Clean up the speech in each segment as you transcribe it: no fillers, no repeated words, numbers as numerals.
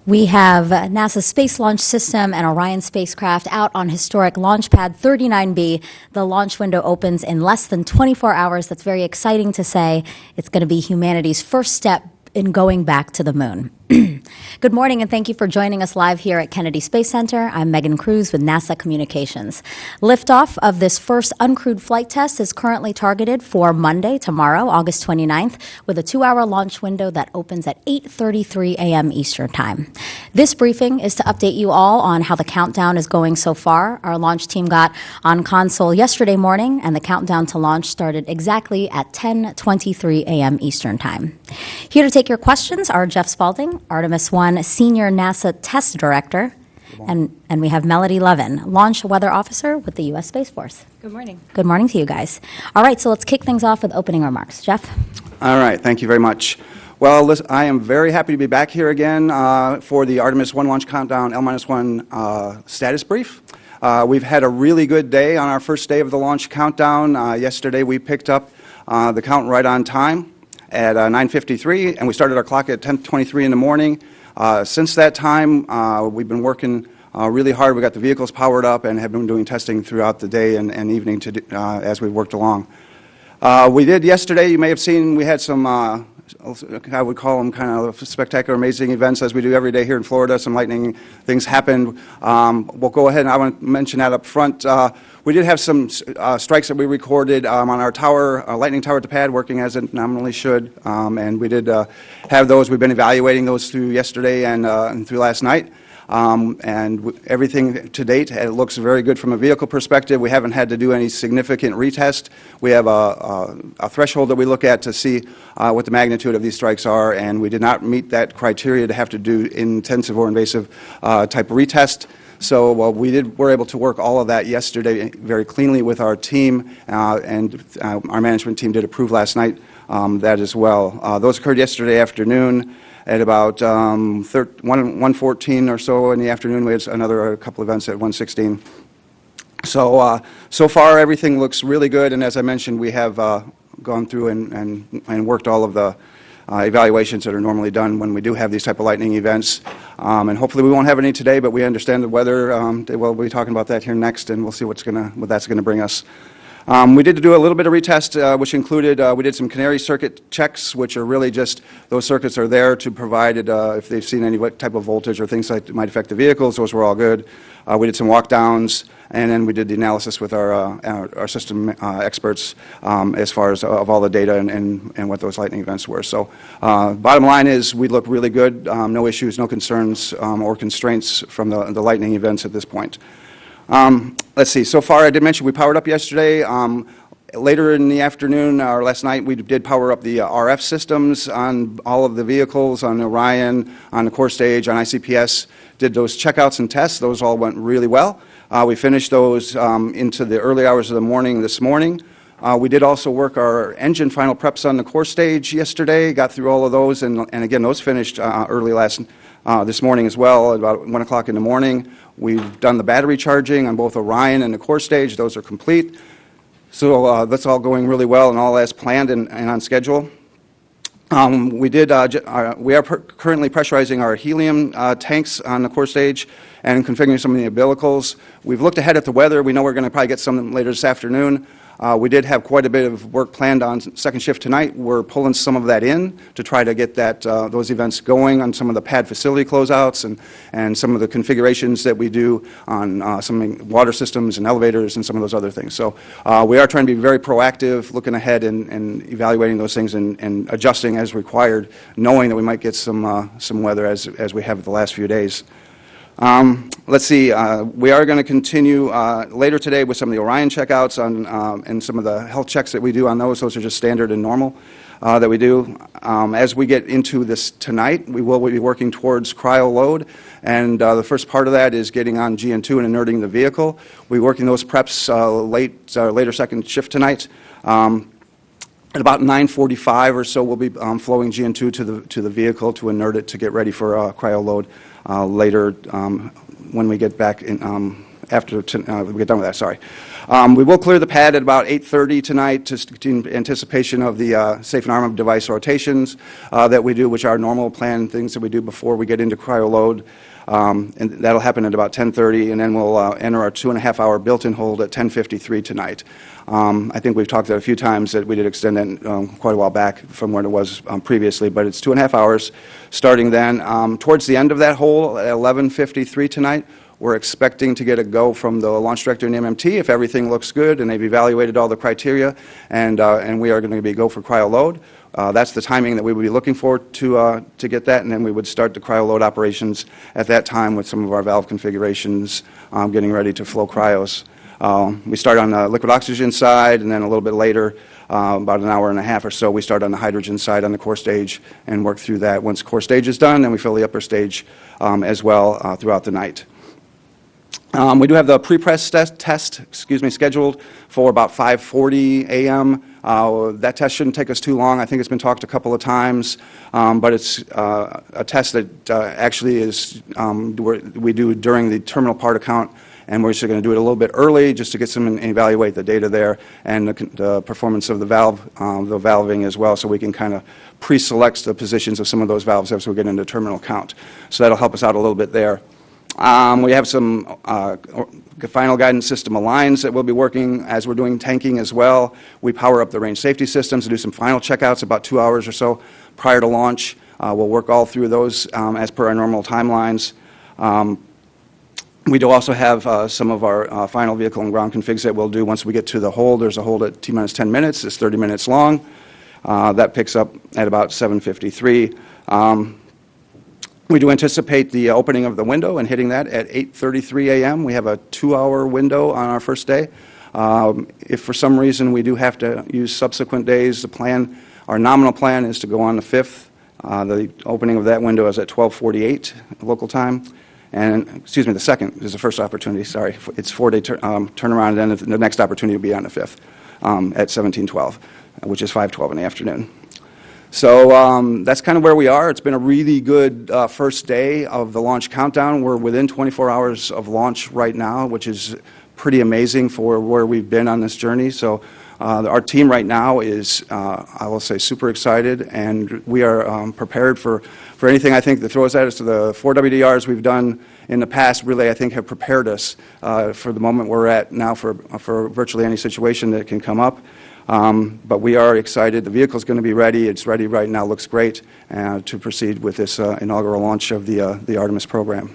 We have NASA's Space Launch System and Orion spacecraft out on historic Launch Pad 39B. The launch window opens in less than 24 hours. That's very exciting to say. It's going to be humanity's first step in going back to the moon. Good morning, and thank you for joining us live here at Kennedy Space Center. I'm Megan Cruz with NASA Communications. Liftoff of this first uncrewed flight test is currently targeted for Monday, tomorrow, August 29th, with a 2-hour launch window that opens at 8:33 a.m. Eastern Time. This briefing is to update you all on how the countdown is going so far. Our launch team got on console yesterday morning, and the countdown to launch started exactly at 10:23 a.m. Eastern Time. Here to take your questions are Jeff Spalding, Artemis 1 Senior NASA Test Director, and we have Melody Levin, Launch Weather Officer with the U.S. Space Force. Good morning. Good morning to you guys. All right, so let's kick things off with opening remarks. Jeff? All right, thank you very much. Well, listen, I am very happy to be back here again for the Artemis 1 launch countdown L-1 status brief. We've had a really good day on our first day of the launch countdown. Yesterday we picked up the count right on time at 9:53, and we started our clock at 10:23 in the morning. Since that time, we've been working really hard. We got the vehicles powered up and have been doing testing throughout the day and evening as we worked along. We did yesterday, you may have seen, we had some, I would call them kind of spectacular, amazing events as we do every day here in Florida. Some lightning things happened. We'll go ahead and I want to mention that up front. We did have some strikes that we recorded on our tower, lightning tower at the pad, working as it nominally should, and we did have those. We've been evaluating those through yesterday and through last night, and everything to date, it looks very good from a vehicle perspective. We haven't had to do any significant retest. We have a threshold that we look at to see what the magnitude of these strikes are, and we did not meet that criteria to have to do intensive or invasive type of retest. So we were able to work all of that yesterday very cleanly with our team, and our management team did approve last night that as well. Those occurred yesterday afternoon at about 1:14 or so in the afternoon. We had a couple events at 1:16. So so far everything looks really good, and as I mentioned, we have gone through and worked all of the evaluations that are normally done when we do have these type of lightning events. And hopefully we won't have any today, but we understand the weather. We'll be talking about that here next, and we'll see what that's going to bring us. We did do a little bit of retest, which included, we did some canary circuit checks, which are really just, those circuits are there to provide, if they've seen any type of voltage or things that might affect the vehicles. Those were all good. We did some walk downs, and then we did the analysis with our system experts as far as of all the data and what those lightning events were. So bottom line is we look really good, no issues, no concerns or constraints from the lightning events at this point. Let's see, so far I did mention we powered up yesterday. Later in the afternoon or last night, we did power up the RF systems on all of the vehicles, on Orion, on the core stage, on ICPS. Did those checkouts and tests. Those all went really well. We finished those into the early hours of the morning this morning. We did also work our engine final preps on the core stage yesterday, got through all of those, and again, those finished early this morning as well, at about 1 o'clock in the morning. We've done the battery charging on both Orion and the core stage. Those are complete. So that's all going really well and all as planned and on schedule. We are currently pressurizing our helium tanks on the core stage and configuring some of the umbilicals. We've looked ahead at the weather. We know we're going to probably get some later this afternoon. We did have quite a bit of work planned on second shift tonight. We're pulling some of that in to try to get those events going on some of the pad facility closeouts and some of the configurations that we do on some water systems and elevators and some of those other things. So we are trying to be very proactive, looking ahead and evaluating those things and adjusting as required, knowing that we might get some weather as we have the last few days. Let's see, we are going to continue later today with some of the Orion checkouts and some of the health checks that we do on those. Those are just standard and normal that we do. As we get into this tonight, we will be working towards cryo load, and the first part of that is getting on GN2 and inerting the vehicle. We're working those preps later second shift tonight. At about 9:45 or so, we'll be flowing GN2 to the vehicle to inert it to get ready for cryo load later when we get back in, after we get done with that, sorry. We will clear the pad at about 8:30 tonight, just in anticipation of the safe and arm device rotations that we do, which are normal planned things that we do before we get into cryo load. And that'll happen at about 10:30, and then we'll enter our 2.5-hour built-in hold at 10:53 tonight. I think we've talked a few times that we did extend that quite a while back from when it was previously, but it's 2.5 hours starting then. Towards the end of that hold at 11:53 tonight, we're expecting to get a go from the launch director and MMT if everything looks good and they've evaluated all the criteria, and we are going to be go for cryo load. That's the timing that we would be looking for to get that, and then we would start the cryo load operations at that time with some of our valve configurations, getting ready to flow cryos. We start on the liquid oxygen side, and then a little bit later, about an hour and a half or so, we start on the hydrogen side on the core stage and work through that. Once core stage is done, then we fill the upper stage as well throughout the night. We do have the pre-press test scheduled for about 5:40 a.m. That test shouldn't take us too long. I think it's been talked a couple of times, but it's a test that actually is we do during the terminal part account, and we're just going to do it a little bit early just to get some and evaluate the data there and the performance of the valve, the valving as well, so we can kind of pre-select the positions of some of those valves as we get into terminal count. So that'll help us out a little bit there. We have some final guidance system aligns that we'll be working as we're doing tanking as well. We power up the range safety systems to do some final checkouts about 2 hours or so prior to launch. We'll work all through those as per our normal timelines. We do also have some of our final vehicle and ground configs that we'll do once we get to the hold. There's a hold at T-minus 10 minutes. It's 30 minutes long. That picks up at about 7:53. We do anticipate the opening of the window and hitting that at 8:33 a.m. We have a 2-hour window on our first day. If for some reason we do have to use subsequent days, our nominal plan is to go on the 5th. The opening of that window is at 12:48 local time. And, excuse me, the 2nd is the first opportunity, sorry. It's 4-day turnaround, and then the next opportunity will be on the 5th at 17:12, which is 5:12 in the afternoon. So that's kind of where we are. It's been a really good first day of the launch countdown. We're within 24 hours of launch right now, which is pretty amazing for where we've been on this journey. So our team right now is, I will say, super excited, and we are prepared for anything I think that throws at us. To the 4 WDRs we've done in the past really, I think, have prepared us for the moment we're at now for virtually any situation that can come up. But we are excited. The vehicle's going to be ready. It's ready right now. Looks great to proceed with this inaugural launch of the Artemis program.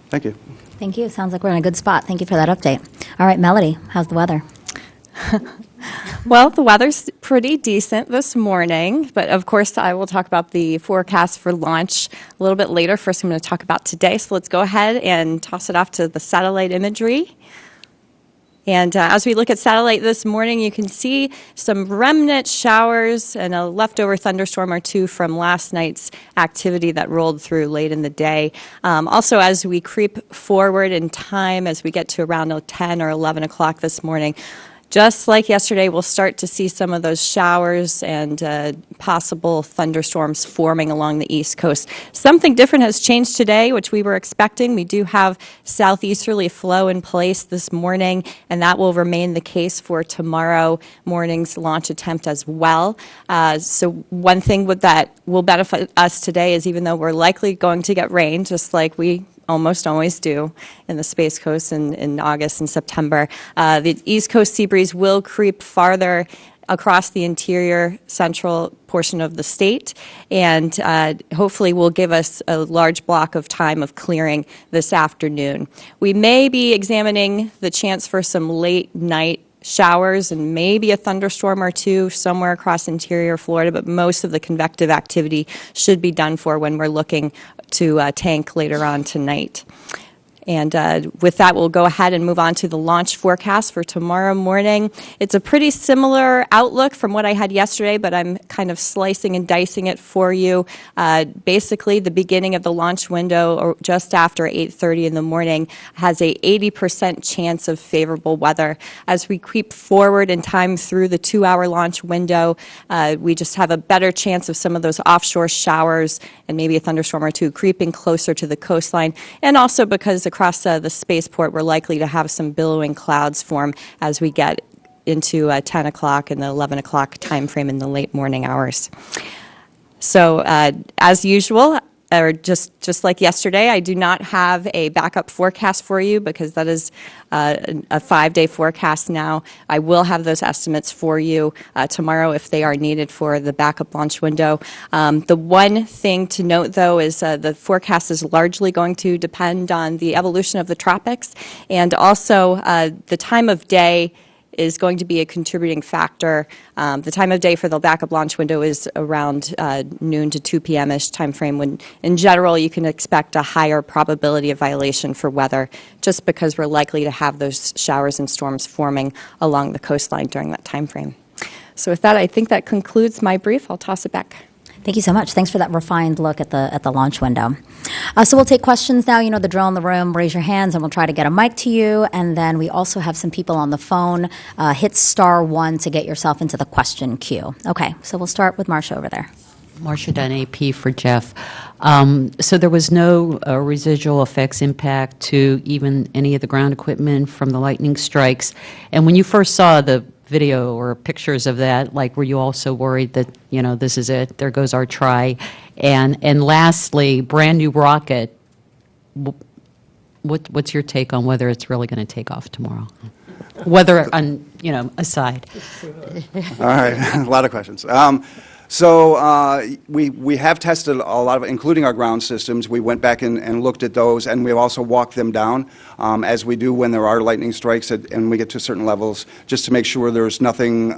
Thank you. Thank you. Sounds like we're in a good spot. Thank you for that update. All right, Melody, how's the weather? Well, the weather's pretty decent this morning, but of course I will talk about the forecast for launch a little bit later. First, I'm going to talk about today, so let's go ahead and toss it off to the satellite imagery. And as we look at satellite this morning, you can see some remnant showers and a leftover thunderstorm or two from last night's activity that rolled through late in the day. Also, as we creep forward in time, as we get to around 10 or 11 o'clock this morning, just like yesterday, we'll start to see some of those showers and possible thunderstorms forming along the East Coast. Something different has changed today, which we were expecting. We do have southeasterly flow in place this morning, and that will remain the case for tomorrow morning's launch attempt as well. So one thing that will benefit us today is, even though we're likely going to get rain, just like we almost always do in the Space Coast in August and September, the East Coast sea breeze will creep farther across the interior central portion of the state, and hopefully will give us a large block of time of clearing this afternoon. We may be examining the chance for some late night showers and maybe a thunderstorm or two somewhere across interior Florida, but most of the convective activity should be done for when we're looking to tank later on tonight. And with that, we'll go ahead and move on to the launch forecast for tomorrow morning. It's a pretty similar outlook from what I had yesterday, but I'm kind of slicing and dicing it for you. Basically, the beginning of the launch window, or just after 8:30 in the morning, has a 80% chance of favorable weather. As we creep forward in time through the 2-hour launch window, we just have a better chance of some of those offshore showers and maybe a thunderstorm or two creeping closer to the coastline, and also because across the spaceport, we're likely to have some billowing clouds form as we get into 10 o'clock and the 11 o'clock time frame in the late morning hours. So as usual, or just like yesterday, I do not have a backup forecast for you because that is a 5-day forecast now. I will have those estimates for you tomorrow if they are needed for the backup launch window. The one thing to note, though, is the forecast is largely going to depend on the evolution of the tropics, and also the time of day is going to be a contributing factor. The time of day for the backup launch window is around noon to 2 p.m.-ish time frame, when in general you can expect a higher probability of violation for weather, just because we're likely to have those showers and storms forming along the coastline during that time frame. So with that, I think that concludes my brief. I'll toss it back. Thank you so much. Thanks for that refined look at the launch window. So we'll take questions now. You know the drill in the room. Raise your hands, and we'll try to get a mic to you. And then we also have some people on the phone. Hit *1 to get yourself into the question queue. Okay, so we'll start with Marcia over there. Marcia Dunn, AP for Jeff. So there was no residual effects impact to even any of the ground equipment from the lightning strikes. And when you first saw the video or pictures of that, like, were you also worried that, you know, this is it, there goes our try? And lastly, brand new rocket, what's your take on whether it's really going to take off tomorrow? Weather, aside. All right, a lot of questions. So we have tested a lot of, including our ground systems. We went back and looked at those, and we've also walked them down, as we do when there are lightning strikes and we get to certain levels, just to make sure there's nothing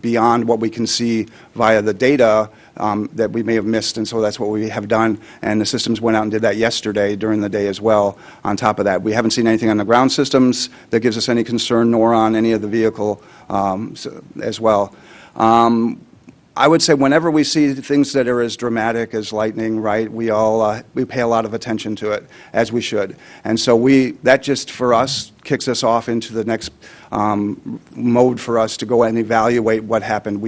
beyond what we can see via the data that we may have missed. And so that's what we have done, and the systems went out and did that yesterday during the day as well. On top of that, we haven't seen anything on the ground systems that gives us any concern, nor on any of the vehicle as well. I would say whenever we see things that are as dramatic as lightning, right, we pay a lot of attention to it, as we should. And so that just for us kicks us off into the next mode for us to go and evaluate what happened.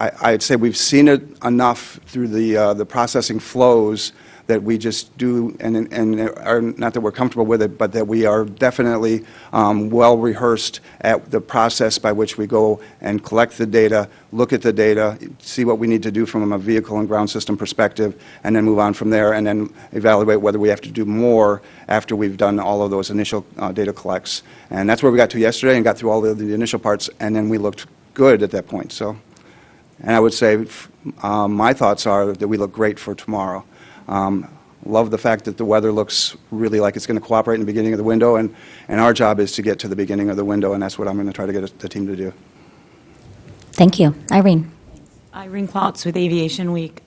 I'd say we've seen it enough through the processing flows that we just do, and are, not that we're comfortable with it, but that we are definitely well rehearsed at the process by which we go and collect the data, look at the data, see what we need to do from a vehicle and ground system perspective, and then move on from there, and then evaluate whether we have to do more after we've done all of those initial data collects. And that's where we got to yesterday and got through all of the initial parts, and then we looked good at that point. So, and I would say my thoughts are that we look great for tomorrow. Love the fact that the weather looks really like it's going to cooperate in the beginning of the window, and our job is to get to the beginning of the window, and that's what I'm going to try to get the team to do. Thank you. Irene. Irene Klotz with Aviation Week.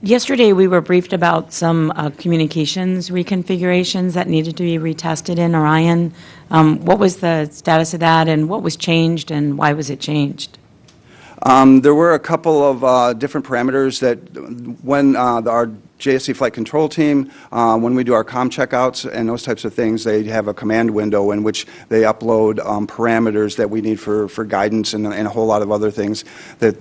Yesterday we were briefed about some communications reconfigurations that needed to be retested in Orion. What was the status of that, and what was changed, and why was it changed? There were a couple of different parameters that when our JSC flight control team, when we do our comm checkouts and those types of things, they have a command window in which they upload parameters that we need for guidance and a whole lot of other things that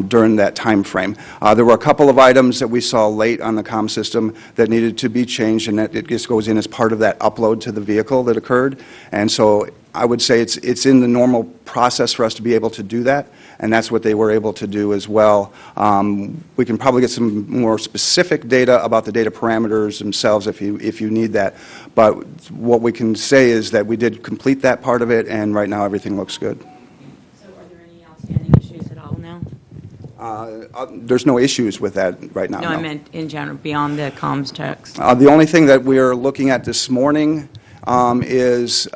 during that time frame. There were a couple of items that we saw late on the comm system that needed to be changed, and that it just goes in as part of that upload to the vehicle that occurred. And so I would say it's in the normal process for us to be able to do that, and that's what they were able to do as well. We can probably get some more specific data about the data parameters themselves if you need that. But what we can say is that we did complete that part of it, and right now everything looks good. So are there any outstanding issues at all now? There's no issues with that right now. No, I meant in general, beyond the comms checks. The only thing that we're looking at this morning is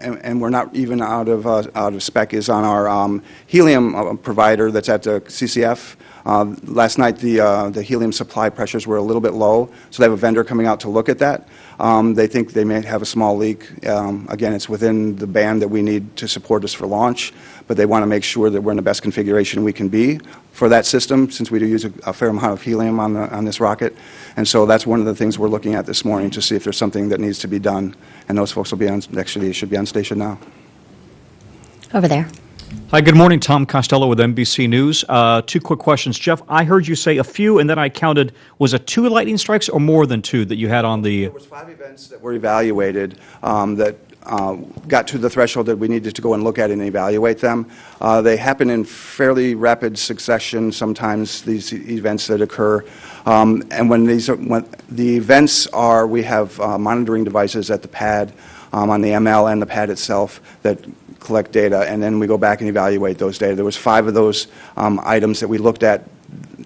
and we're not even out of spec, is on our helium provider that's at the CCF. Last night the helium supply pressures were a little bit low, so they have a vendor coming out to look at that. They think they may have a small leak. Again, it's within the band that we need to support us for launch, but they want to make sure that we're in the best configuration we can be for that system, since we do use a fair amount of helium on this rocket. And so that's one of the things we're looking at this morning, to see if there's something that needs to be done. And those folks will be on, actually should be on station now. Over there. Hi, good morning. Tom Costello with NBC News. Two quick questions. Jeff, I heard you say a few, and then I counted, was it 2 lightning strikes or more than 2 that you had on the... There was 5 events that were evaluated that got to the threshold that we needed to go and look at and evaluate them. They happen in fairly rapid succession, sometimes, these events that occur. And when the events are, we have monitoring devices at the pad, on the ML and the pad itself that collect data, and then we go back and evaluate those data. There was 5 of those items that we looked at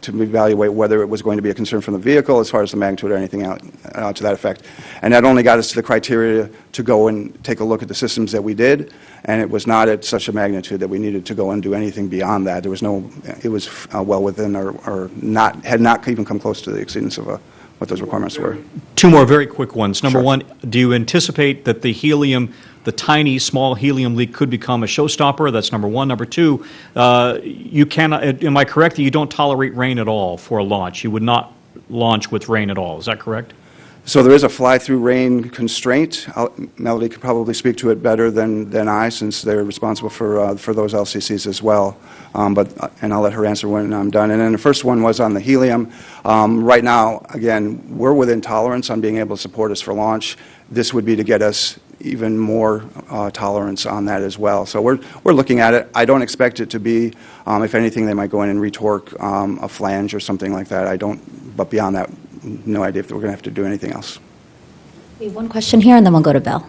to evaluate whether it was going to be a concern from the vehicle as far as the magnitude or anything out to that effect. And that only got us to the criteria to go and take a look at the systems that we did, and it was not at such a magnitude that we needed to go and do anything beyond that. There was no, it was well within or not, had not even come close to the exceedance of what those requirements were. 2 more very quick ones. Number Sure. 1, do you anticipate that the helium, the tiny, small helium leak could become a showstopper? That's number 1. Number 2, you cannot, am I correct that you don't tolerate rain at all for a launch? You would not launch with rain at all. Is that correct? So there is a fly-through rain constraint. Melody could probably speak to it better than I, since they're responsible for those LCCs as well. And I'll let her answer when I'm done. And then the first one was on the helium. Right now, again, we're within tolerance on being able to support us for launch. This would be to get us even more tolerance on that as well. So we're looking at it. I don't expect it to be, if anything, they might go in and retorque a flange or something like that. I don't, but beyond that, no idea if we're going to have to do anything else. We have one question here, and then we'll go to Bill.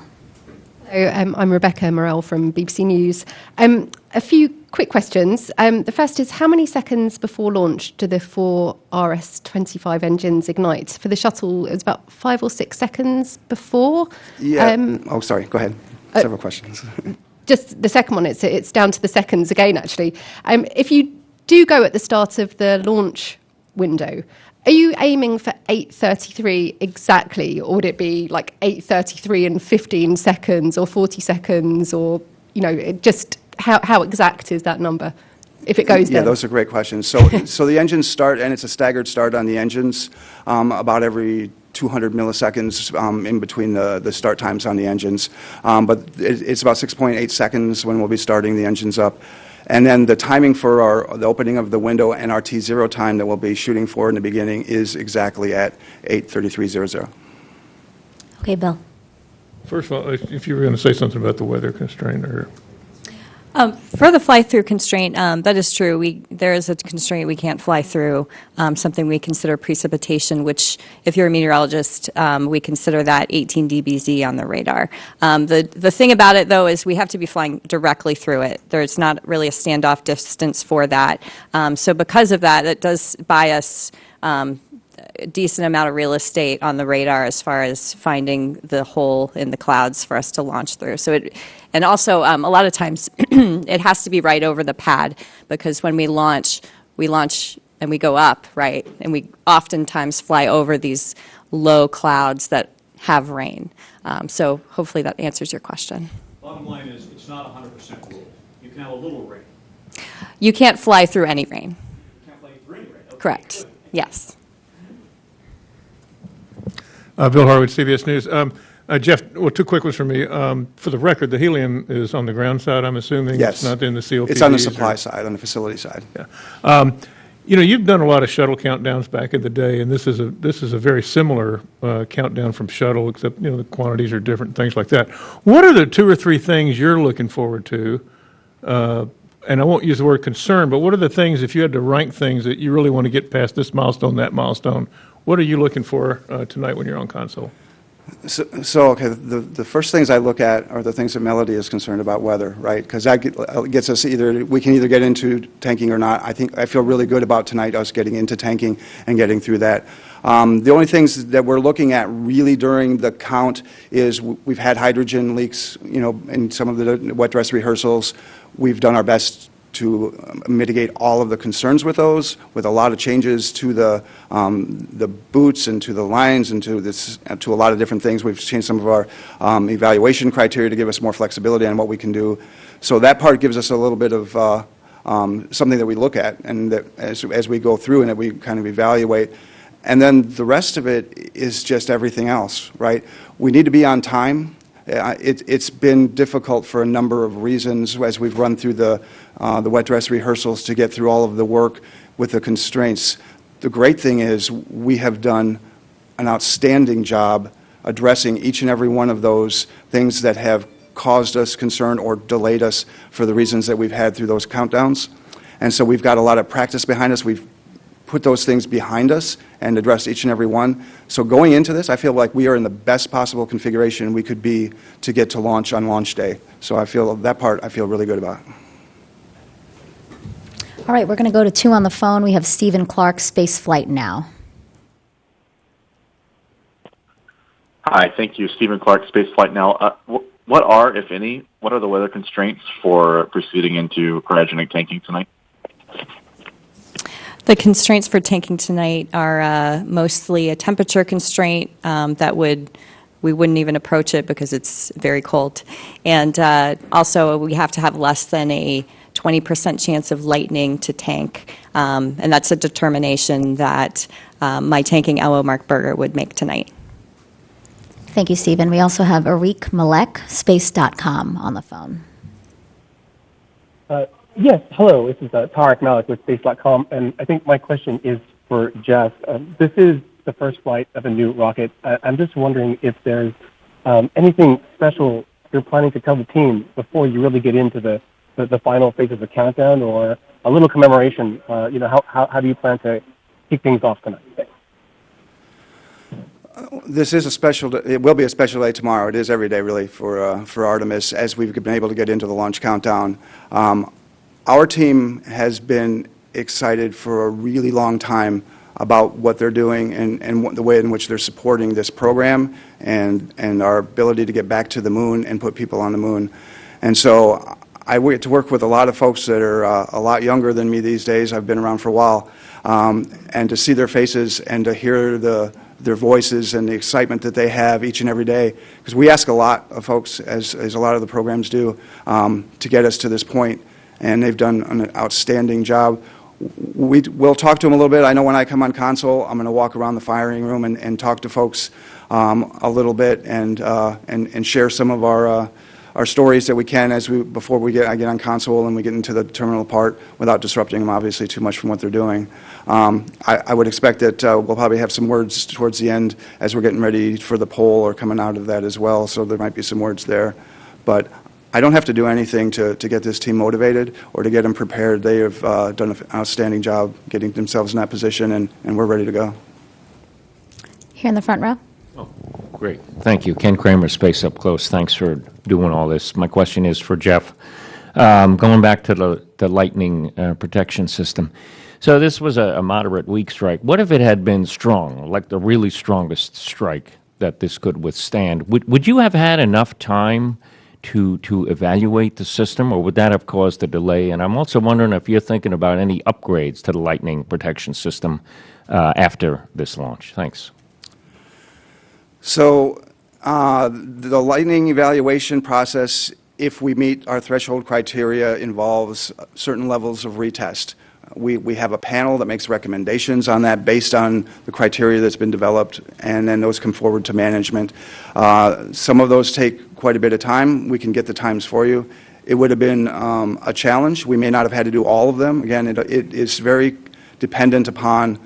Hello, I'm Rebecca Morell from BBC News. A few quick questions. The first is, how many seconds before launch do the 4 RS-25 engines ignite? For the shuttle, it was about 5 or 6 seconds before. Yeah. Oh, sorry. Go ahead. Several questions. Just the second one, it's down to the seconds again, actually. If you do go at the start of the launch window, are you aiming for 8:33 exactly, or would it be like 8:33 and 15 seconds or 40 seconds, or, just how exact is that number, if it goes Yeah, there? those are great questions. So the engines start, and it's a staggered start on the engines, about every 200 milliseconds in between the start times on the engines. But it's about 6.8 seconds when we'll be starting the engines up. And then the timing for the opening of the window and our T0 time that we'll be shooting for in the beginning is exactly at 8:33:00. Okay, Bill. First of all, if you were going to say something about the weather constraint or... For the fly-through constraint, that is true. There is a constraint. We can't fly through something we consider precipitation, which, if you're a meteorologist, we consider that 18 dBz on the radar. The thing about it, though, is we have to be flying directly through it. There's not really a standoff distance for that. So because of that, it does buy us a decent amount of real estate on the radar as far as finding the hole in the clouds for us to launch through. And also, a lot of times, it has to be right over the pad, because when we launch and we go up, right? And we oftentimes fly over these low clouds that have rain. So hopefully that answers your question. Bottom line is, it's not 100% rule. You can have a little rain. You can't fly through any rain. You can't fly through any rain. Okay, Correct. good. Yes. Bill Harwood, CBS News. Jeff, well, 2 quick ones for me. For the record, the helium is on the ground side, I'm assuming? Yes. It's not in the COPDs? It's on the supply side, on the facility side. Yeah. You've done a lot of shuttle countdowns back in the day, and this is a very similar countdown from shuttle, except, the quantities are different, things like that. What are the 2 or 3 things you're looking forward to? And I won't use the word concern, but what are the things, if you had to rank things that you really want to get past this milestone, that milestone, what are you looking for tonight when you're on console? So okay, the first things I look at are the things that Melody is concerned about, weather, right? Because that gets us we can either get into tanking or not. I feel really good about tonight us getting into tanking and getting through that. The only things that we're looking at really during the count is we've had hydrogen leaks, in some of the wet dress rehearsals. We've done our best to mitigate all of the concerns with those, with a lot of changes to the boots and to the lines and to a lot of different things. We've changed some of our evaluation criteria to give us more flexibility on what we can do. So that part gives us a little bit of something that we look at, and that as we go through and that we kind of evaluate. And then the rest of it is just everything else, right? We need to be on time. It's been difficult for a number of reasons as we've run through the wet dress rehearsals to get through all of the work with the constraints. The great thing is we have done an outstanding job addressing each and every one of those things that have caused us concern or delayed us for the reasons that we've had through those countdowns. And so we've got a lot of practice behind us. We've put those things behind us and addressed each and every one. So going into this, I feel like we are in the best possible configuration we could be to get to launch on launch day. So I feel that part I feel really good about. All right, we're going to go to 2 on the phone. We have Stephen Clark, Spaceflight Now. Hi, thank you. Stephen Clark, Spaceflight Now. What are, if any, what are the weather constraints for proceeding into cryogenic tanking tonight? The constraints for tanking tonight are mostly a temperature constraint we wouldn't even approach it because it's very cold. And also we have to have less than a 20% chance of lightning to tank. And that's a determination that my tanking LO Mark Berger would make tonight. Thank you, Stephen. We also have Arik Malek, Space.com, on the phone. Yes, hello. This is Tarek Malik with Space.com, and I think my question is for Jeff. This is the first flight of a new rocket. I'm just wondering if there's anything special you're planning to tell the team before you really get into the final phase of the countdown, or a little commemoration. How do you plan to kick things off tonight? Thanks. This is a special. It will be a special day tomorrow. It is every day, really, for Artemis, as we've been able to get into the launch countdown. Our team has been excited for a really long time about what they're doing and the way in which they're supporting this program and our ability to get back to the moon and put people on the moon. And so I get to work with a lot of folks that are a lot younger than me these days. I've been around for a while. And to see their faces and to hear their voices and the excitement that they have each and every day, because we ask a lot of folks, as a lot of the programs do, to get us to this point, and they've done an outstanding job. We'll talk to them a little bit. I know when I come on console, I'm going to walk around the firing room and talk to folks a little bit and share some of our stories that we can before I get on console and we get into the terminal part without disrupting them, obviously, too much from what they're doing. I would expect that we'll probably have some words towards the end as we're getting ready for the poll or coming out of that as well, so there might be some words there. But I don't have to do anything to get this team motivated or to get them prepared. They have done an outstanding job getting themselves in that position, and we're ready to go. Here in the front row. Oh, great. Thank you. Ken Kramer, Space Up Close. Thanks for doing all this. My question is for Jeff. Going back to the lightning protection system. So this was a moderate weak strike. What if it had been strong, like the really strongest strike that this could withstand? Would you have had enough time to evaluate the system, or would that have caused a delay? And I'm also wondering if you're thinking about any upgrades to the lightning protection system after this launch. Thanks. So the lightning evaluation process, if we meet our threshold criteria, involves certain levels of retest. We have a panel that makes recommendations on that based on the criteria that's been developed, and then those come forward to management. Some of those take quite a bit of time. We can get the times for you. It would have been a challenge. We may not have had to do all of them. Again, it is very dependent upon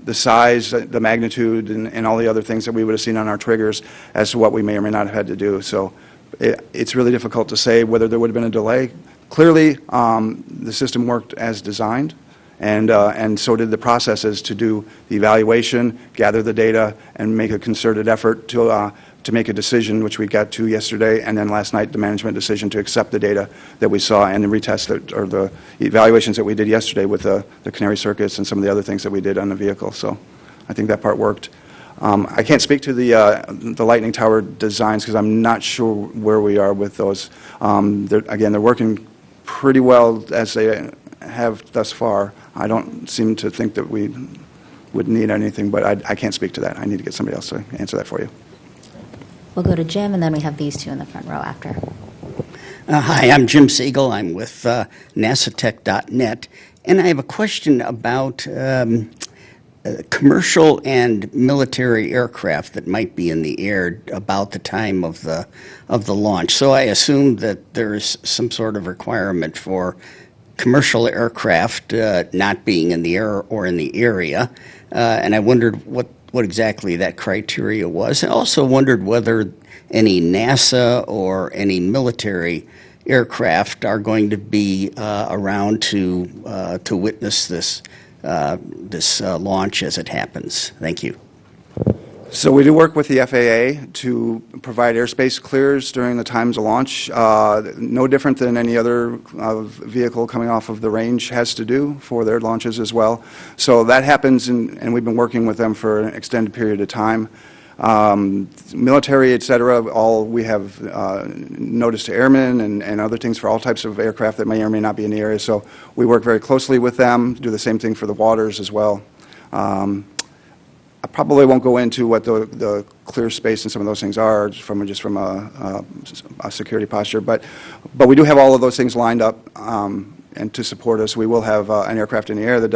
the size, the magnitude, and all the other things that we would have seen on our triggers as to what we may or may not have had to do. So it's really difficult to say whether there would have been a delay. Clearly, the system worked as designed, and so did the processes to do the evaluation, gather the data, and make a concerted effort to make a decision, which we got to yesterday, and then last night the management decision to accept the data that we saw and the retest or the evaluations that we did yesterday with the canary circuits and some of the other things that we did on the vehicle. So I think that part worked. I can't speak to the Lightning Tower designs because I'm not sure where we are with those. They're working pretty well as they have thus far. I don't seem to think that we would need anything, but I can't speak to that. I need to get somebody else to answer that for you. We'll go to Jim, and then we have these two in the front row after. Hi, I'm Jim Siegel. I'm with NASAtech.net, and I have a question about commercial and military aircraft that might be in the air about the time of the launch. So I assume that there's some sort of requirement for commercial aircraft not being in the air or in the area, and I wondered what exactly that criteria was. I also wondered whether any NASA or any military aircraft are going to be around to witness this launch as it happens. Thank you. So we do work with the FAA to provide airspace clears during the times of launch, no different than any other vehicle coming off of the range has to do for their launches as well. So that happens, and we've been working with them for an extended period of time. Military, et cetera, we have notice to airmen and other things for all types of aircraft that may or may not be in the area. So we work very closely with them, do the same thing for the waters as well. I probably won't go into what the clear space and some of those things are just from a security posture, but we do have all of those things lined up and to support us. We will have an aircraft in the air that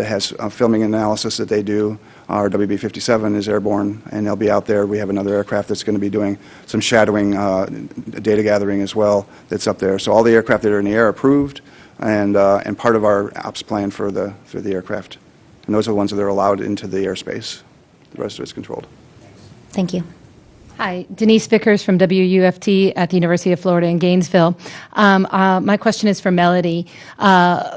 has filming analysis that they do. Our WB-57 is airborne, and they'll be out there. We have another aircraft that's going to be doing some shadowing data gathering as well that's up there. So all the aircraft that are in the air are approved and part of our ops plan for the aircraft. And those are the ones that are allowed into the airspace. The rest of it's controlled. Thank you. Hi, Denise Vickers from WUFT at the University of Florida in Gainesville. My question is for Melody.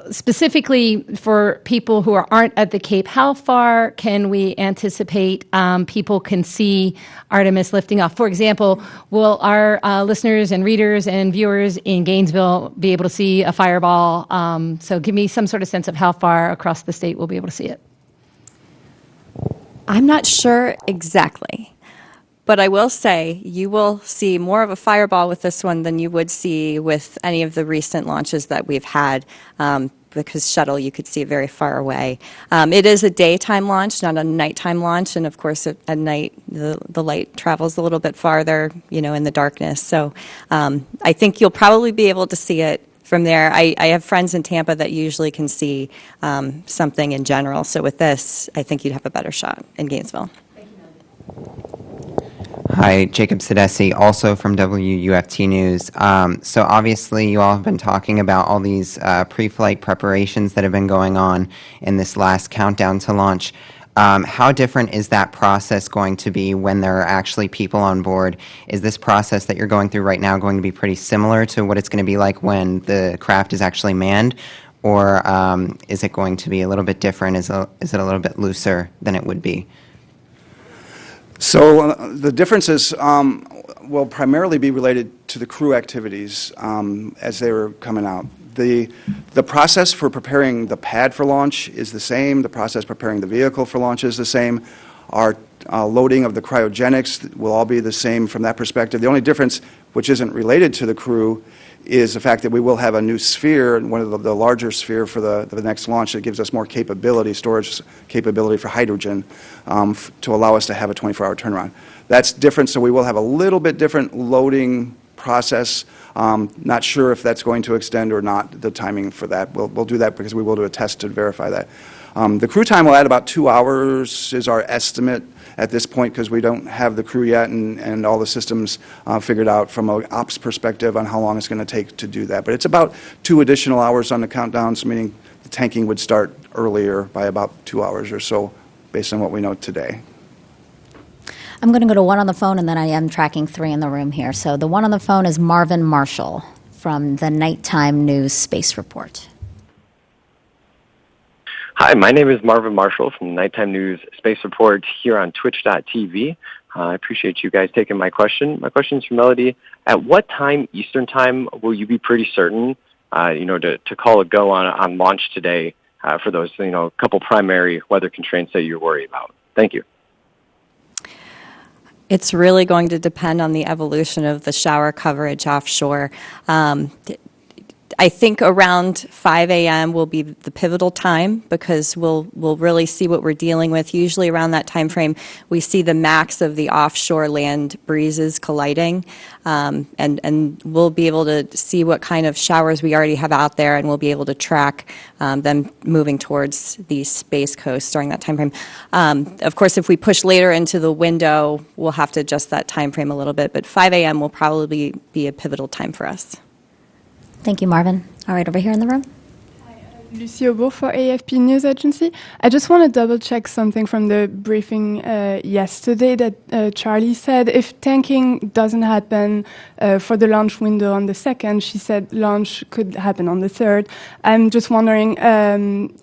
Specifically for people who aren't at the Cape, how far can we anticipate people can see Artemis lifting off? For example, will our listeners and readers and viewers in Gainesville be able to see a fireball? So give me some sort of sense of how far across the state we'll be able to see it. I'm not sure exactly. But I will say you will see more of a fireball with this one than you would see with any of the recent launches that we've had, because shuttle, you could see it very far away. It is a daytime launch, not a nighttime launch, and of course at night the light travels a little bit farther, in the darkness. So I think you'll probably be able to see it from there. I have friends in Tampa that usually can see something in general. So with this, I think you'd have a better shot in Gainesville. Hi, Jacob Sidesi, also from WUFT News. So obviously you all have been talking about all these pre-flight preparations that have been going on in this last countdown to launch. How different is that process going to be when there are actually people on board? Is this process that you're going through right now going to be pretty similar to what it's going to be like when the craft is actually manned? Or is it going to be a little bit different? Is it a little bit looser than it would be? So the differences will primarily be related to the crew activities as they were coming out. The process for preparing the pad for launch is the same. The process preparing the vehicle for launch is the same. Our loading of the cryogenics will all be the same from that perspective. The only difference, which isn't related to the crew, is the fact that we will have a new sphere, one of the larger sphere for the next launch that gives us more capability, storage capability for hydrogen to allow us to have a 24-hour turnaround. That's different, so we will have a little bit different loading process. Not sure if that's going to extend or not, the timing for that. We'll do that because we will do a test to verify that. The crew time will add about 2 hours is our estimate at this point because we don't have the crew yet and all the systems figured out from an ops perspective on how long it's going to take to do that. But it's about 2 additional hours on the countdowns, meaning the tanking would start earlier by about 2 hours or so based on what we know today. I'm going to go to one on the phone, and then I am tracking 3 in the room here. So the one on the phone is Marvin Marshall from the Nighttime News Space Report. Hi, my name is Marvin Marshall from the Nighttime News Space Report here on twitch.tv. I appreciate you guys taking my question. My question is for Melody. At what time, Eastern Time, will you be pretty certain, to call a go on launch today for those, couple primary weather constraints that you worry about? Thank you. It's really going to depend on the evolution of the shower coverage offshore. I think around 5 a.m. will be the pivotal time because we'll really see what we're dealing with. Usually around that time frame, we see the max of the offshore land breezes colliding, and we'll be able to see what kind of showers we already have out there, and we'll be able to track them moving towards the space coast during that time frame. Of course, if we push later into the window, we'll have to adjust that time frame a little bit, but 5 a.m. will probably be a pivotal time for us. Thank you, Marvin. All right, over here in the room. Lucy Obo for AFP News Agency. I just want to double check something from the briefing yesterday that Charlie said. If tanking doesn't happen for the launch window on the 2nd, she said launch could happen on the 3rd. I'm just wondering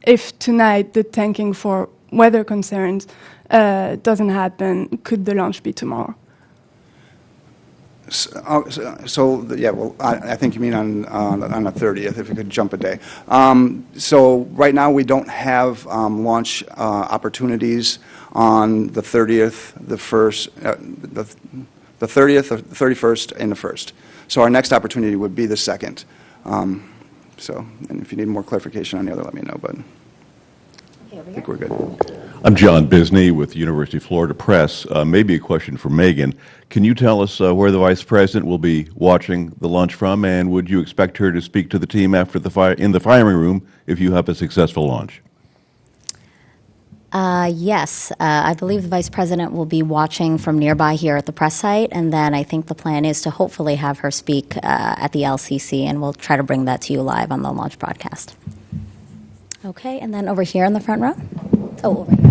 if tonight the tanking for weather concerns doesn't happen, could the launch be tomorrow? Yeah, well, I think you mean on the 30th, if you could jump a day. So right now, we don't have launch opportunities on the 30th, the 30th, the 31st, and the 1st. So our next opportunity would be the 2nd. And if you need more clarification on the other, let me know, but I think we're good. I'm John Bisney with the University of Florida Press. Maybe a question for Megan. Can you tell us where the Vice President will be watching the launch from, and would you expect her to speak to the team after in the firing room if you have a successful launch? Yes, I believe the Vice President will be watching from nearby here at the press site, and then I think the plan is to hopefully have her speak at the LCC, and we'll try to bring that to you live on the launch broadcast. Okay, and then over here in the front row. Oh, over here.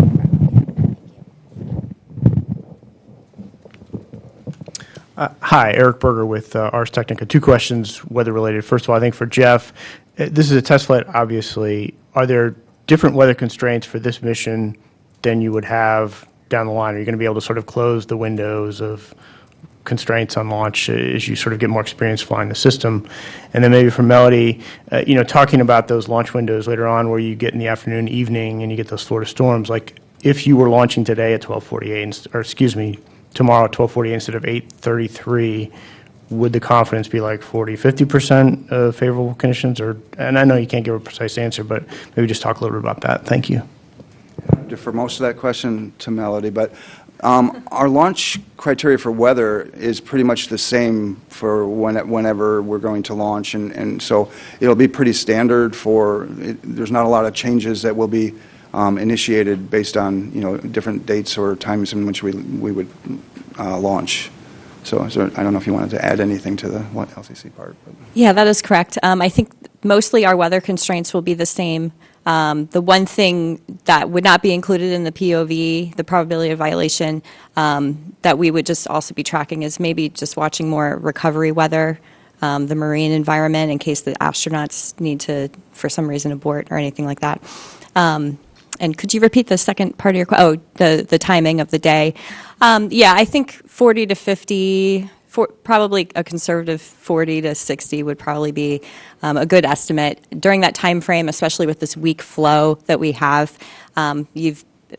Hi, Eric Berger with Ars Technica. Two questions, weather-related. First of all, I think for Jeff, this is a test flight, obviously. Are there different weather constraints for this mission than you would have down the line? Are you going to be able to sort of close the windows of constraints on launch as you sort of get more experience flying the system? And then maybe for Melody, talking about those launch windows later on where you get in the afternoon, evening, and you get those Florida storms, like if you were launching today at 12:48, or excuse me, tomorrow at 12:48 instead of 8:33, would the confidence be like 40, 50% of favorable conditions? And I know you can't give a precise answer, but maybe just talk a little bit about that. Thank you. I'll defer most of that question to Melody, but our launch criteria for weather is pretty much the same for whenever we're going to launch, and so it'll be pretty standard there's not a lot of changes that will be initiated based on different dates or times in which we would launch. So I don't know if you wanted to add anything to the LCC part. But. Yeah, that is correct. I think mostly our weather constraints will be the same. The one thing that would not be included in the POV, the probability of violation, that we would just also be tracking is maybe just watching more recovery weather, the marine environment in case the astronauts need to, for some reason, abort or anything like that. And could you repeat the second part of your question? Oh, the timing of the day. Yeah, I think 40 to 50, probably a conservative 40 to 60 would probably be a good estimate. During that time frame, especially with this weak flow that we have,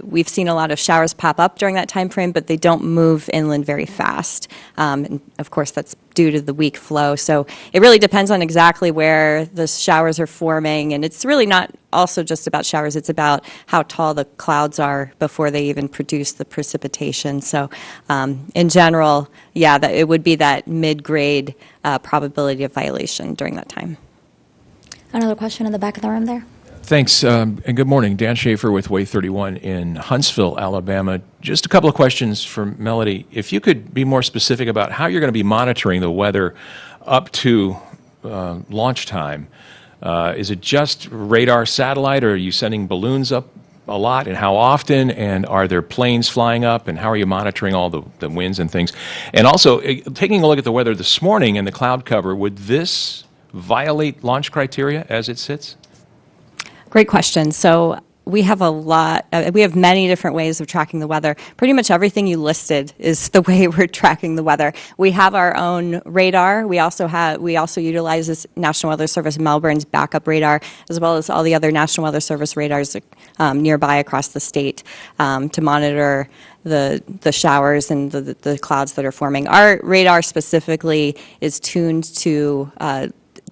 we've seen a lot of showers pop up during that time frame, but they don't move inland very fast. And of course, that's due to the weak flow. So it really depends on exactly where the showers are forming. And it's really not also just about showers. It's about how tall the clouds are before they even produce the precipitation. So in general, yeah, it would be that mid-grade probability of violation during that time. Another question in the back of the room there. Thanks, and good morning. Dan Schaefer with Way 31 in Huntsville, Alabama. Just a couple of questions for Melody. If you could be more specific about how you're going to be monitoring the weather up to launch time. Is it just radar satellite, or are you sending balloons up a lot, and how often? And are there planes flying up, and how are you monitoring all the winds and things? And also, taking a look at the weather this morning and the cloud cover, would this violate launch criteria as it sits? Great question. So we have we have many different ways of tracking the weather. Pretty much everything you listed is the way we're tracking the weather. We have our own radar. We also utilize this National Weather Service Melbourne's backup radar, as well as all the other National Weather Service radars nearby across the state to monitor the showers and the clouds that are forming. Our radar specifically is tuned to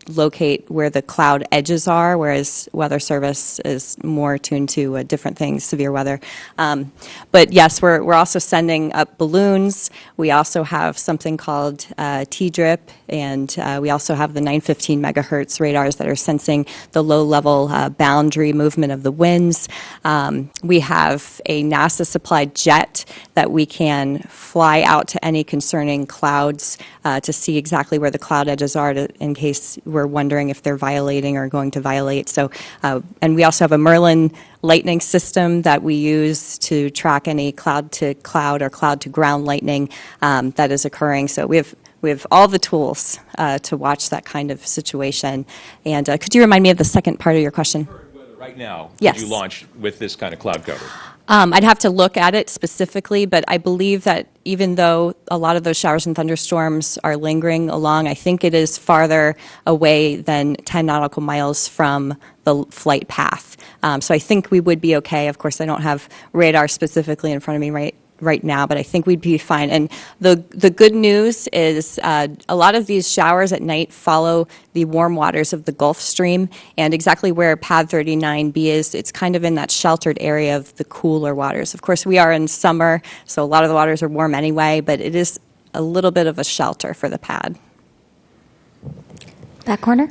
locate where the cloud edges are, whereas Weather Service is more attuned to different things, severe weather. But yes, we're also sending up balloons. We also have something called T-DRIP, and we also have the 915 megahertz radars that are sensing the low-level boundary movement of the winds. We have a NASA-supplied jet that we can fly out to any concerning clouds to see exactly where the cloud edges are in case we're wondering if they're violating or going to violate. So, and we also have a Merlin lightning system that we use to track any cloud-to-cloud or cloud-to-ground lightning that is occurring. So we have all the tools to watch that kind of situation. And could you remind me of the second part of your question? Right now, Yes. could you launch with this kind of cloud cover? I'd have to look at it specifically, but I believe that even though a lot of those showers and thunderstorms are lingering along, I think it is farther away than 10 nautical miles from the flight path. So I think we would be okay. Of course, I don't have radar specifically in front of me right now, but I think we'd be fine. And the good news is a lot of these showers at night follow the warm waters of the Gulf Stream, and exactly where pad 39B is, it's kind of in that sheltered area of the cooler waters. Of course, we are in summer, so a lot of the waters are warm anyway, but it is a little bit of a shelter for the pad. Back corner.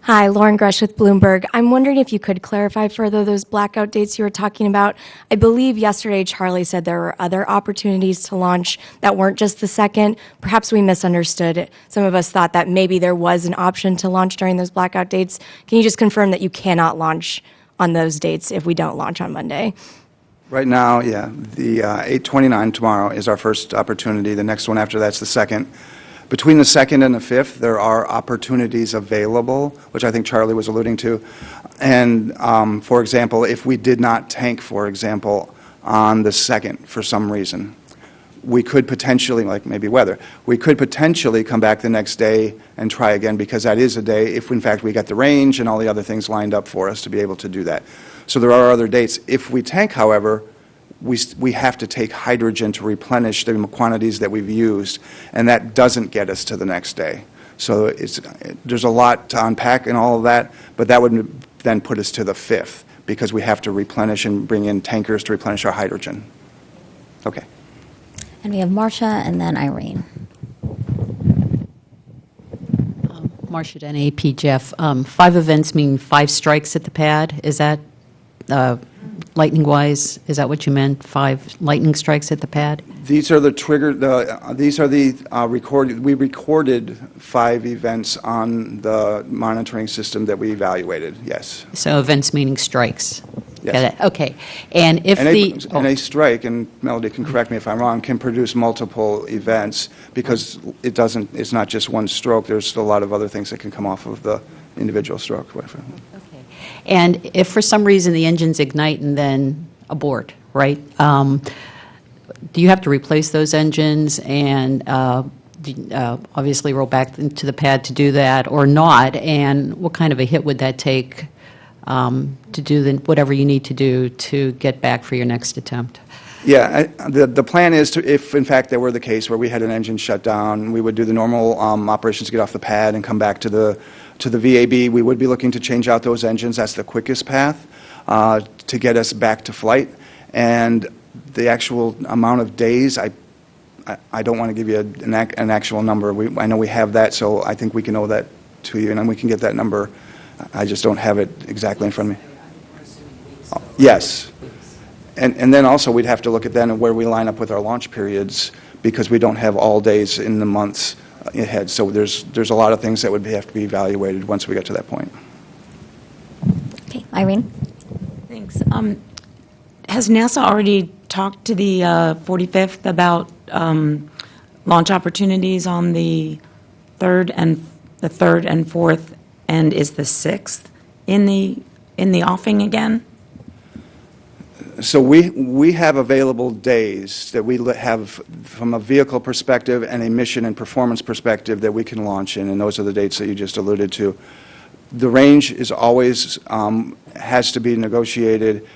Hi, Lauren Gresh with Bloomberg. I'm wondering if you could clarify further those blackout dates you were talking about. I believe yesterday Charlie said there were other opportunities to launch that weren't just the second. Perhaps we misunderstood it. Some of us thought that maybe there was an option to launch during those blackout dates. Can you just confirm that you cannot launch on those dates if we don't launch on Monday? Right now, yeah, the 8/29 tomorrow is our first opportunity. The next one after that's the second. Between the 2nd and the 5th, there are opportunities available, which I think Charlie was alluding to. And, for example, if we did not tank, for example, on the 2nd for some reason, we could potentially, like maybe weather, we could potentially come back the next day and try again, because that is a day if, in fact, we got the range and all the other things lined up for us to be able to do that. So there are other dates. If we tank, however, we have to take hydrogen to replenish the quantities that we've used, and that doesn't get us to the next day. So there's a lot to unpack in all of that, but that would then put us to the 5th, because we have to replenish and bring in tankers to replenish our hydrogen. Okay. And we have Marcia and then Irene. Marcia at NAP, Jeff. 5 events mean 5 strikes at the pad. Is that lightning-wise? Is that what you meant? 5 lightning strikes at the pad? These are the trigger. These are the recorded. We recorded 5 events on the monitoring system that we evaluated. Yes. So events meaning strikes. Yes. Got it. Okay. And if a strike, and Melody can correct me if I'm wrong, can produce multiple events, because it doesn't. It's not just one stroke. There's a lot of other things that can come off of the individual stroke. And if for some reason the engines ignite and then abort, right? Do you have to replace those engines and obviously roll back into the pad to do that, or not? And what kind of a hit would that take to do whatever you need to do to get back for your next attempt? Yeah, the plan is to, if in fact there were the case where we had an engine shut down, we would do the normal operations to get off the pad and come back to the VAB. We would be looking to change out those engines. That's the quickest path to get us back to flight. And the actual amount of days, I don't want to give you an actual number. I know we have that, so I think we can owe that to you, and then we can get that number. I just don't have it exactly in front of me. Yes. And then also we'd have to look at then where we line up with our launch periods, because we don't have all days in the months ahead. So there's a lot of things that would have to be evaluated once we get to that point. Okay, Irene. Thanks. Has NASA already talked to the 45th about launch opportunities on the 3rd and 4th, and is the 6th in the offing again? So we have available days that we have from a vehicle perspective and a mission and performance perspective that we can launch in, and those are the dates that you just alluded to. The range is always has to be negotiated,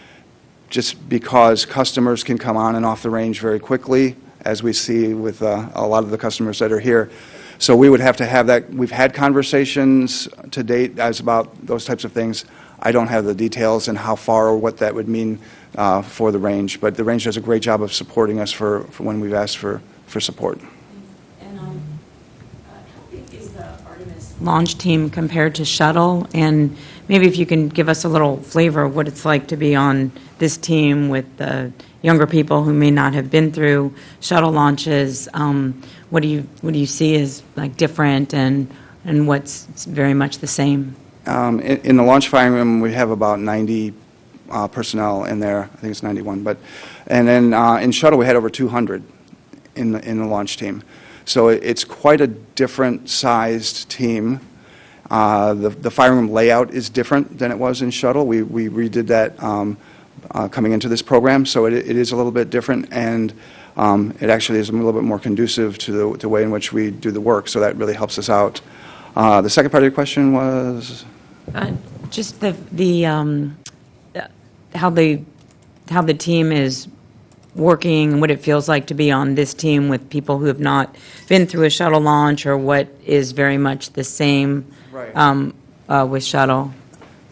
just because customers can come on and off the range very quickly, as we see with a lot of the customers that are here. So we would have to have that. We've had conversations to date as about those types of things. I don't have the details and how far or what that would mean for the range, but the range does a great job of supporting us for when we've asked for support. And how big is the Artemis launch team compared to shuttle? And maybe if you can give us a little flavor of what it's like to be on this team with the younger people who may not have been through shuttle launches. What do you see as like different and what's very much the same? In the launch firing room, we have about 90 personnel in there. I think it's 91. And then in shuttle, we had over 200 in the launch team. So it's quite a different sized team. The firing room layout is different than it was in shuttle. We redid that coming into this program, so it is a little bit different, and it actually is a little bit more conducive to the way in which we do the work, so that really helps us out. The second part of your question was? Just how the team is working and what it feels like to be on this team with people who have not been through a shuttle launch, or what is very much the same with shuttle.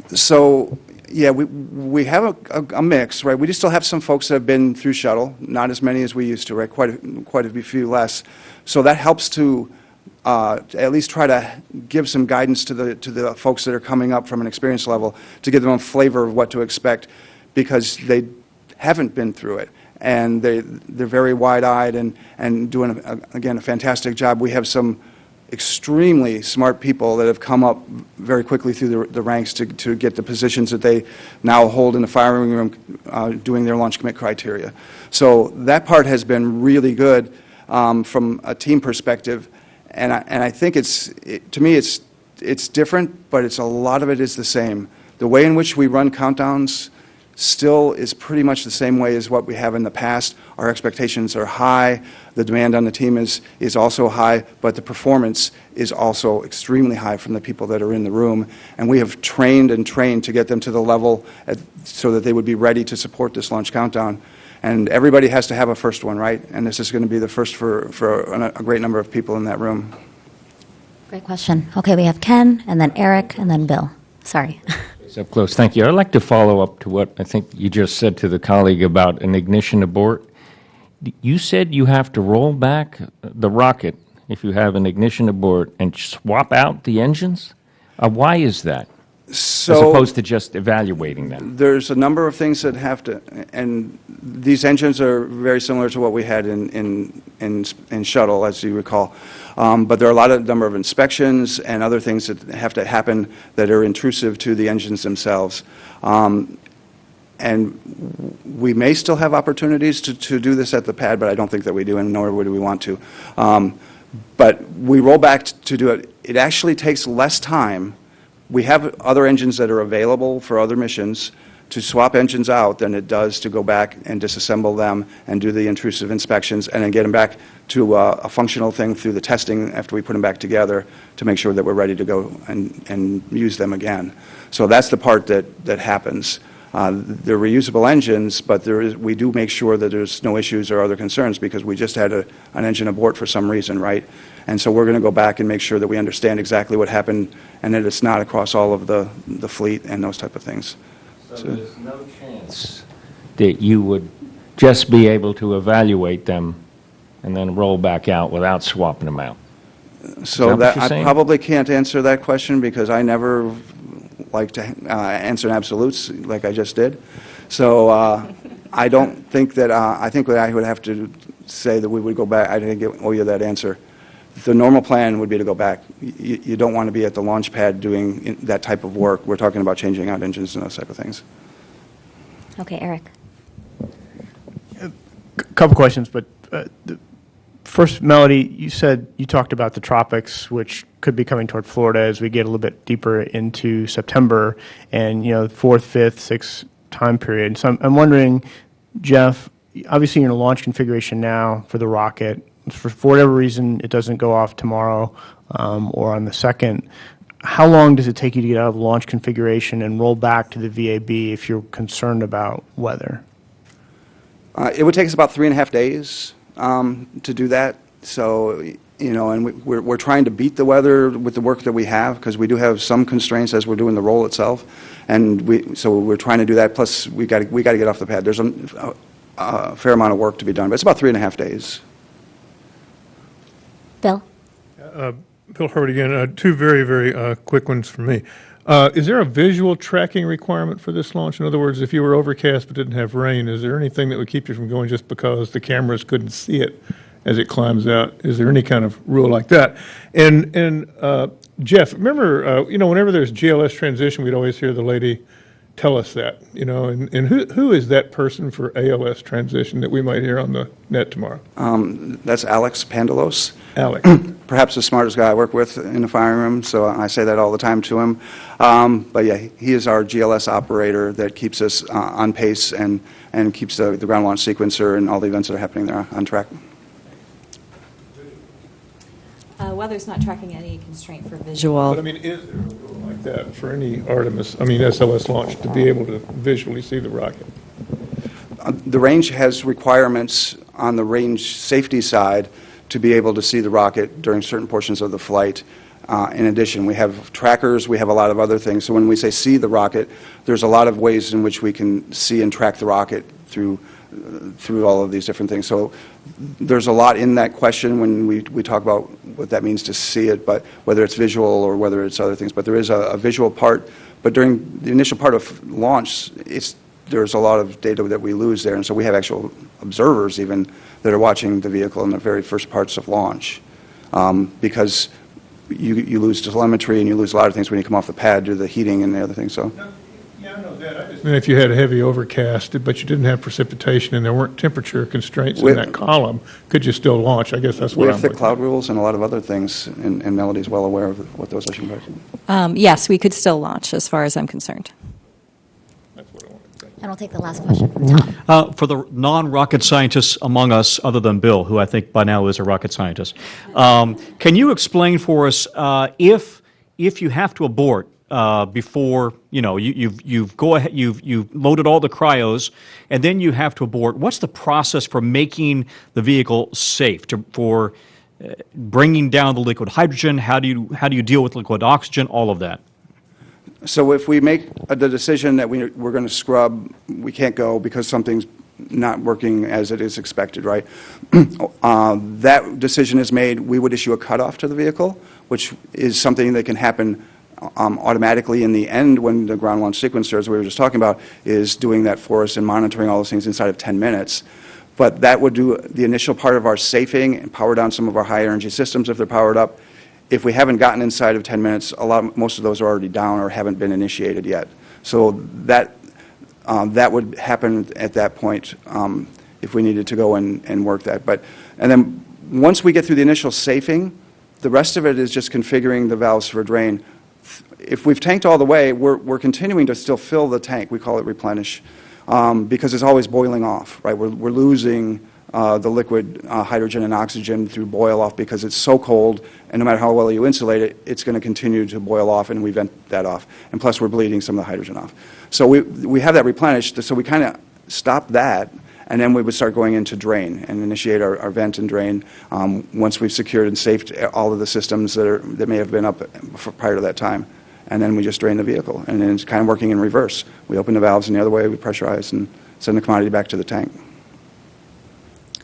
So, yeah, we have a mix, right? We do still have some folks that have been through shuttle, not as many as we used to, right? Quite a few less. So that helps to at least try to give some guidance to the folks that are coming up from an experience level, to give them a flavor of what to expect, because they haven't been through it, and they're very wide-eyed and doing again a fantastic job. We have some extremely smart people that have come up very quickly through the ranks to get the positions that they now hold in the firing room, doing their launch commit criteria. So that part has been really good from a team perspective. And I think to me it's different, but a lot of it is the same. The way in which we run countdowns still is pretty much the same way as what we have in the past. Our expectations are high. The demand on the team is also high, but the performance is also extremely high from the people that are in the room. And we have trained to get them to the level so that they would be ready to support this launch countdown. And everybody has to have a first one, right? And this is going to be the first for a great number of people in that room. Great question. Okay, we have Ken, and then Eric, and then Bill. Sorry. Up close. Thank you. I'd like to follow up to what I think you just said to the colleague about an ignition abort. You said you have to roll back the rocket if you have an ignition abort and swap out the engines? Why is that? So, as opposed to just evaluating them? There's a number of things that have to, and these engines are very similar to what we had in shuttle, as you recall. But there are a number of inspections and other things that have to happen that are intrusive to the engines themselves. And we may still have opportunities to do this at the pad, but I don't think that we do, and nor would we want to. But we roll back to do it. It actually takes less time. We have other engines that are available for other missions to swap engines out than it does to go back and disassemble them and do the intrusive inspections and then get them back to a functional thing through the testing after we put them back together to make sure that we're ready to go and use them again. So that's the part that happens. They're reusable engines, but we do make sure that there's no issues or other concerns, because we just had an engine abort for some reason, right? And so we're going to go back and make sure that we understand exactly what happened and that it's not across all of the fleet and those type of things. So there's no chance that you would just be able to evaluate them and then roll back out without swapping them out? So that I probably can't answer that question, because I never like to answer in absolutes like I just did. So I don't think that, I think that I would have to say that we would go back. I didn't owe you that answer. The normal plan would be to go back. You don't want to be at the launch pad doing that type of work. We're talking about changing out engines and those type of things. Okay, Eric. A couple questions, but first, Melody, you said you talked about the tropics, which could be coming toward Florida as we get a little bit deeper into September, and 4th, 5th, 6th time period. So I'm wondering, Jeff, obviously you're in a launch configuration now for the rocket. For whatever reason, it doesn't go off tomorrow or on the 2nd. How long does it take you to get out of launch configuration and roll back to the VAB if you're concerned about weather? It would take us about 3.5 days to do that. So and we're trying to beat the weather with the work that we have, because we do have some constraints as we're doing the roll itself, and so we're trying to do that. Plus, we got to get off the pad. There's a fair amount of work to be done, but it's about 3.5 days. Bill? Bill Hurd again. Two very, very quick ones for me. Is there a visual tracking requirement for this launch? In other words, if you were overcast but didn't have rain, is there anything that would keep you from going just because the cameras couldn't see it as it climbs out? Is there any kind of rule like that? And Jeff, remember, whenever there's GLS transition, we'd always hear the lady tell us that, and who is that person for ALS transition that we might hear on the net tomorrow? That's Alex Pandalos. Alex. Perhaps the smartest guy I work with in the firing room, so I say that all the time to him. But yeah, he is our GLS operator that keeps us on pace and keeps the ground launch sequencer and all the events that are happening there on track. Weather's not tracking any constraint for visual. But I mean, is there a rule like that for any SLS launch to be able to visually see the rocket? The range has requirements on the range safety side to be able to see the rocket during certain portions of the flight. In addition, we have trackers, we have a lot of other things. So when we say see the rocket, there's a lot of ways in which we can see and track the rocket through all of these different things. So there's a lot in that question when we talk about what that means to see it, but whether it's visual or whether it's other things. But there is a visual part. But during the initial part of launch, there's a lot of data that we lose there. And so we have actual observers even that are watching the vehicle in the very first parts of launch, because you lose telemetry and you lose a lot of things when you come off the pad due to the heating and the other things. So. Yeah, I know that. I mean, if you had a heavy overcast, but you didn't have precipitation and there weren't temperature constraints in that column, could you still launch? I guess that's what I'm with the cloud rules and a lot of other things, and Melody's well aware of what those issues are. Yes, we could still launch, as far as I'm concerned. And I'll take the last question from Tom. For the non-rocket scientists among us, other than Bill, who I think by now is a rocket scientist, can you explain for us if you have to abort before you've loaded all the cryos and then you have to abort? What's the process for making the vehicle safe for bringing down the liquid hydrogen? How do you deal with liquid oxygen? All of that. So if we make the decision that we're going to scrub, we can't go because something's not working as it is expected, right? That decision is made. We would issue a cutoff to the vehicle, which is something that can happen automatically in the end when the ground launch sequencer, as we were just talking about, is doing that for us and monitoring all those things inside of 10 minutes. But that would do the initial part of our safing and power down some of our high energy systems if they're powered up. If we haven't gotten inside of 10 minutes, most of those are already down or haven't been initiated yet. So that would happen at that point if we needed to go and work that. And then once we get through the initial safing, the rest of it is just configuring the valves for drain. If we've tanked all the way, we're continuing to still fill the tank. We call it replenish because it's always boiling off, right? We're losing the liquid hydrogen and oxygen through boil off because it's so cold, and no matter how well you insulate it, it's going to continue to boil off, and we vent that off. And plus, we're bleeding some of the hydrogen off. So we have that replenished, so we kind of stop that, and then we would start going into drain and initiate our vent and drain once we've secured and safed all of the systems that may have been up prior to that time. And then we just drain the vehicle, and then it's kind of working in reverse. We open the valves, and the other way we pressurize and send the commodity back to the tank.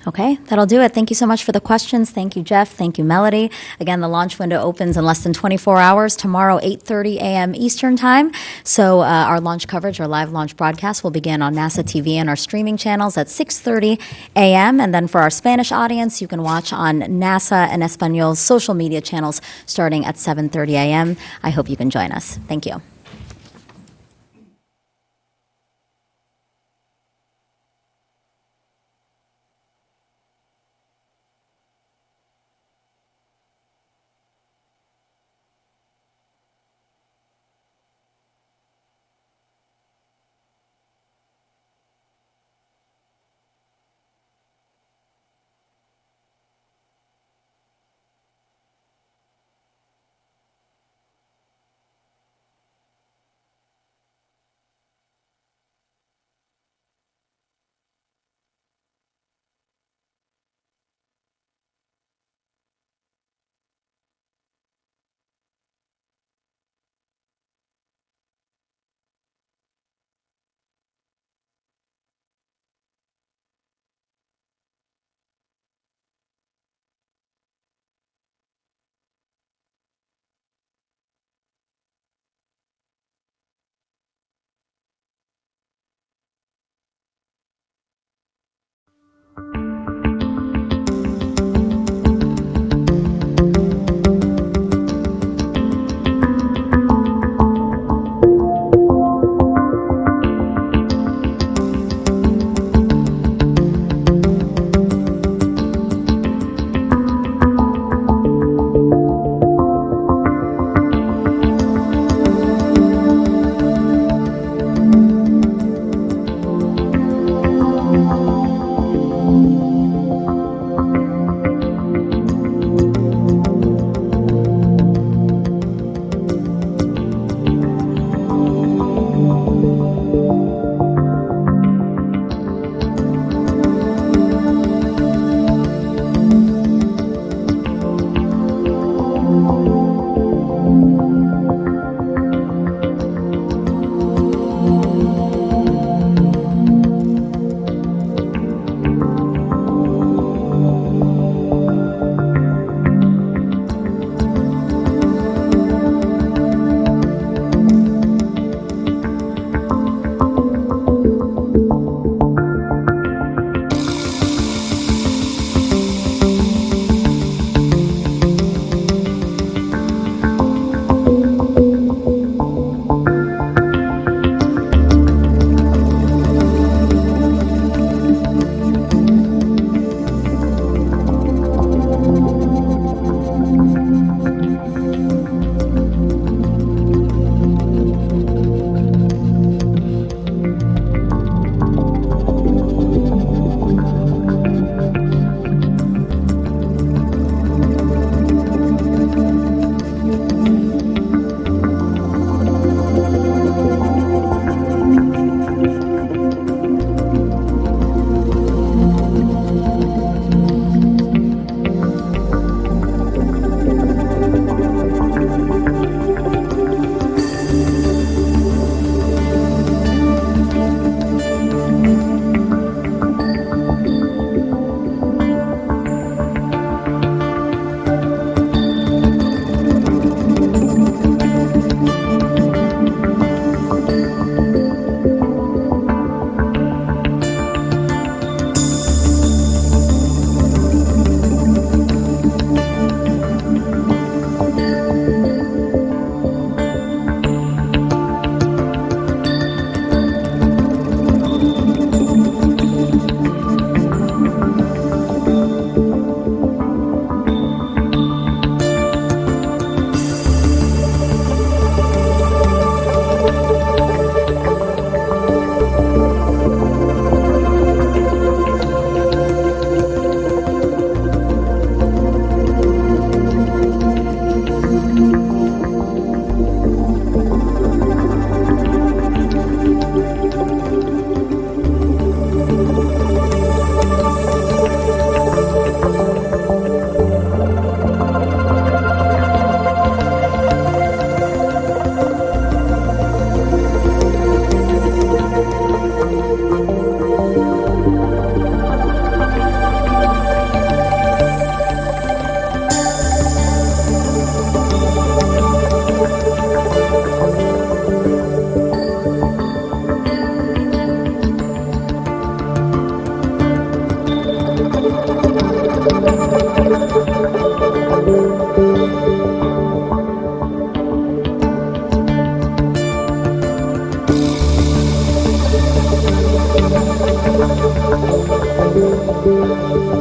Okay, that'll do it. Thank you so much for the questions. Thank you, Jeff. Thank you, Melody. Again, the launch window opens in less than 24 hours tomorrow, 8:30 a.m. Eastern Time. So our launch coverage, our live launch broadcast will begin on NASA TV and our streaming channels at 6:30 a.m. And then for our Spanish audience, you can watch on NASA and Español's social media channels starting at 7:30 a.m. I hope you can join us. Thank you. you.